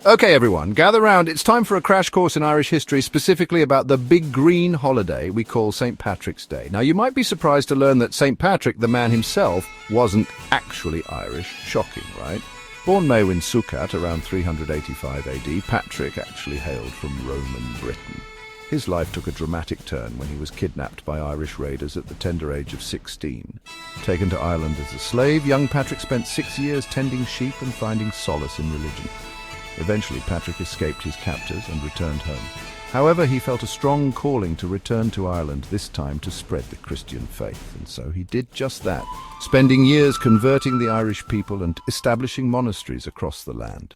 Okay, everyone, gather round. It's time for a crash course in Irish history, specifically about the big green holiday we call St. Patrick's Day. Now, you might be surprised to learn that St. Patrick, the man himself, wasn't actually Irish. Shocking, right? Born Maewyn Succat around 385 AD, Patrick actually hailed from Roman Britain. His life took a dramatic turn when he was kidnapped by Irish raiders at the tender age of 16. Taken to Ireland as a slave, young Patrick spent 6 years tending sheep and finding solace in religion. Eventually, Patrick escaped his captors and returned home. However, he felt a strong calling to return to Ireland, this time to spread the Christian faith, and so he did just that, spending years converting the Irish people and establishing monasteries across the land.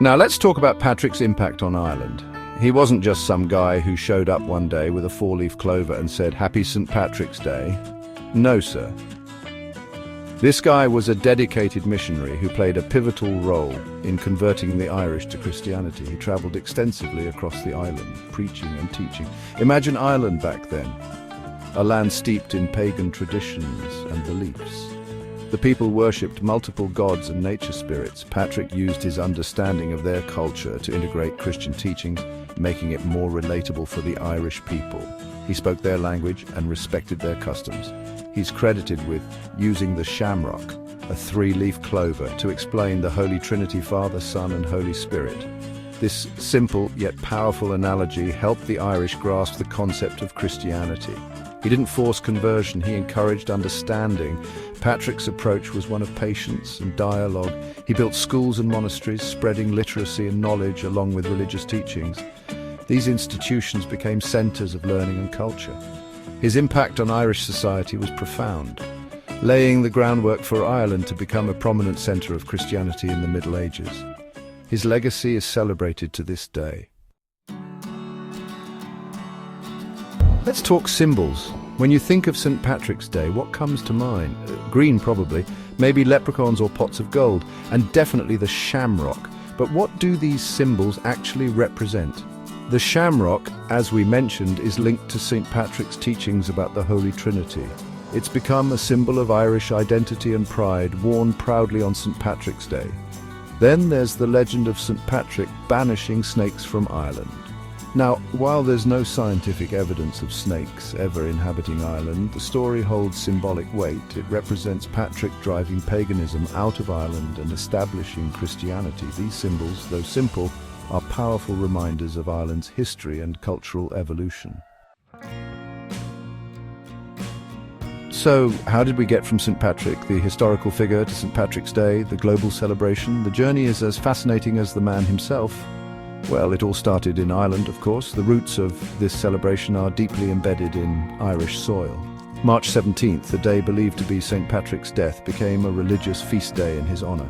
Now, let's talk about Patrick's impact on Ireland. He wasn't just some guy who showed up one day with a four-leaf clover and said, "Happy St. Patrick's Day." No, sir. This guy was a dedicated missionary who played a pivotal role in converting the Irish to Christianity. He travelled extensively across the island, preaching and teaching. Imagine Ireland back then, a land steeped in pagan traditions and beliefs. The people worshipped multiple gods and nature spirits. Patrick used his understanding of their culture to integrate Christian teachings, making it more relatable for the Irish people. He spoke their language and respected their customs. He's credited with using the shamrock, a three-leaf clover, to explain the Holy Trinity, Father, Son, and Holy Spirit. This simple yet powerful analogy helped the Irish grasp the concept of Christianity. He didn't force conversion, he encouraged understanding. Patrick's approach was one of patience and dialogue. He built schools and monasteries, spreading literacy and knowledge along with religious teachings. These institutions became centres of learning and culture. His impact on Irish society was profound, laying the groundwork for Ireland to become a prominent centre of Christianity in the Middle Ages. His legacy is celebrated to this day. Let's talk symbols. When you think of St. Patrick's Day, what comes to mind? Green, probably. Maybe leprechauns or pots of gold. And definitely the shamrock. But what do these symbols actually represent? The shamrock, as we mentioned, is linked to St. Patrick's teachings about the Holy Trinity. It's become a symbol of Irish identity and pride, worn proudly on St. Patrick's Day. Then there's the legend of St. Patrick banishing snakes from Ireland. Now, while there's no scientific evidence of snakes ever inhabiting Ireland, the story holds symbolic weight. It represents Patrick driving paganism out of Ireland and establishing Christianity. These symbols, though simple, are powerful reminders of Ireland's history and cultural evolution. So, how did we get from St. Patrick, the historical figure, to St. Patrick's Day, the global celebration? The journey is as fascinating as the man himself. Well, it all started in Ireland, of course. The roots of this celebration are deeply embedded in Irish soil. March 17th, the day believed to be St. Patrick's death, became a religious feast day in his honour.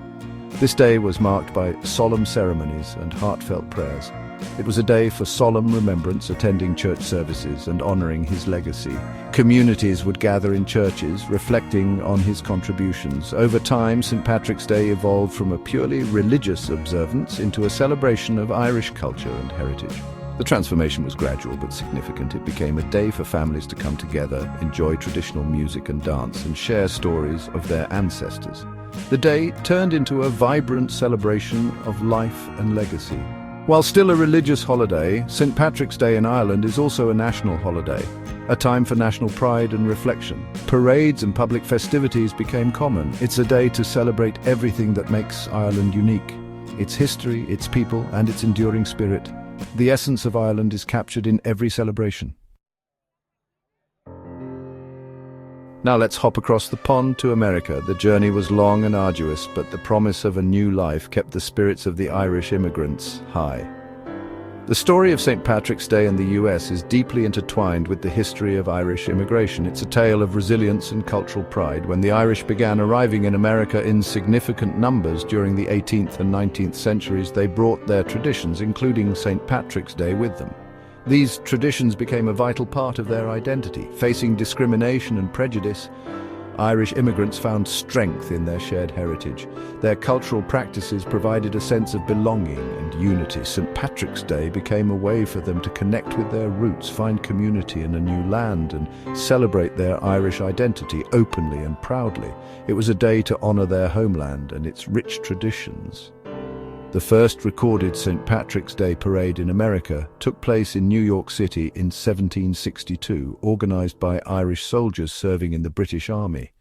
This day was marked by solemn ceremonies and heartfelt prayers. It was a day for solemn remembrance, attending church services and honouring his legacy. Communities would gather in churches, reflecting on his contributions. Over time, St. Patrick's Day evolved from a purely religious observance into a celebration of Irish culture and heritage. The transformation was gradual but significant. It became a day for families to come together, enjoy traditional music and dance, and share stories of their ancestors. The day turned into a vibrant celebration of life and legacy. While still a religious holiday, St. Patrick's Day in Ireland is also a national holiday, a time for national pride and reflection. Parades and public festivities became common. It's a day to celebrate everything that makes Ireland unique: its history, its people, and its enduring spirit. The essence of Ireland is captured in every celebration. Now let's hop across the pond to America. The journey was long and arduous, but the promise of a new life kept the spirits of the Irish immigrants high. The story of St. Patrick's Day in the US is deeply intertwined with the history of Irish immigration. It's a tale of resilience and cultural pride. When the Irish began arriving in America in significant numbers during the 18th and 19th centuries, they brought their traditions, including St. Patrick's Day, with them. These traditions became a vital part of their identity. Facing discrimination and prejudice, Irish immigrants found strength in their shared heritage. Their cultural practices provided a sense of belonging and unity. St. Patrick's Day became a way for them to connect with their roots, find community in a new land, and celebrate their Irish identity openly and proudly. It was a day to honor their homeland and its rich traditions. The first recorded St. Patrick's Day parade in America took place in New York City in 1762, organized by Irish soldiers serving in the British Army.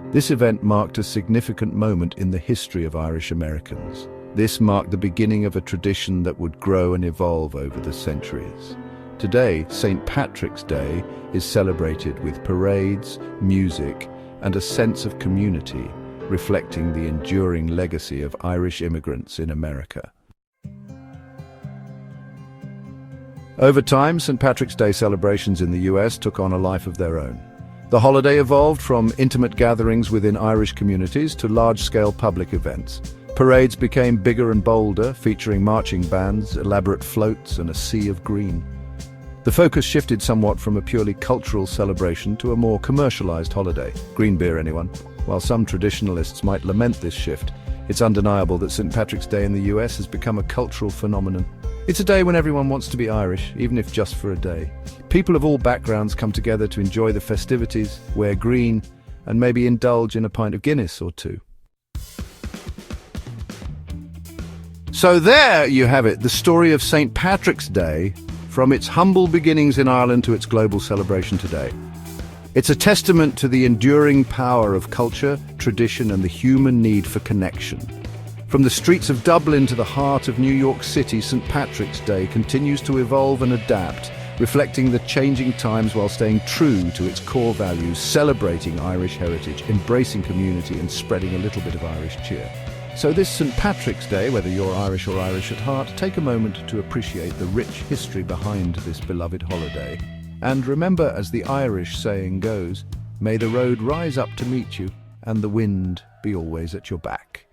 This event marked a significant moment in the history of Irish Americans. This marked the beginning of a tradition that would grow and evolve over the centuries. Today, St. Patrick's Day is celebrated with parades, music, and a sense of community, reflecting the enduring legacy of Irish immigrants in America. Over time, St. Patrick's Day celebrations in the US took on a life of their own. The holiday evolved from intimate gatherings within Irish communities to large-scale public events. Parades became bigger and bolder, featuring marching bands, elaborate floats, and a sea of green. The focus shifted somewhat from a purely cultural celebration to a more commercialized holiday. Green beer, anyone? While some traditionalists might lament this shift, it's undeniable that St. Patrick's Day in the US has become a cultural phenomenon. It's a day when everyone wants to be Irish, even if just for a day. People of all backgrounds come together to enjoy the festivities, wear green, and maybe indulge in a pint of Guinness or two. So there you have it, the story of St. Patrick's Day, from its humble beginnings in Ireland to its global celebration today. It's a testament to the enduring power of culture, tradition, and the human need for connection. From the streets of Dublin to the heart of New York City, St. Patrick's Day continues to evolve and adapt, reflecting the changing times while staying true to its core values, celebrating Irish heritage, embracing community, and spreading a little bit of Irish cheer. So this St. Patrick's Day, whether you're Irish or Irish at heart, take a moment to appreciate the rich history behind this beloved holiday. And remember, as the Irish saying goes, may the road rise up to meet you and the wind be always at your back.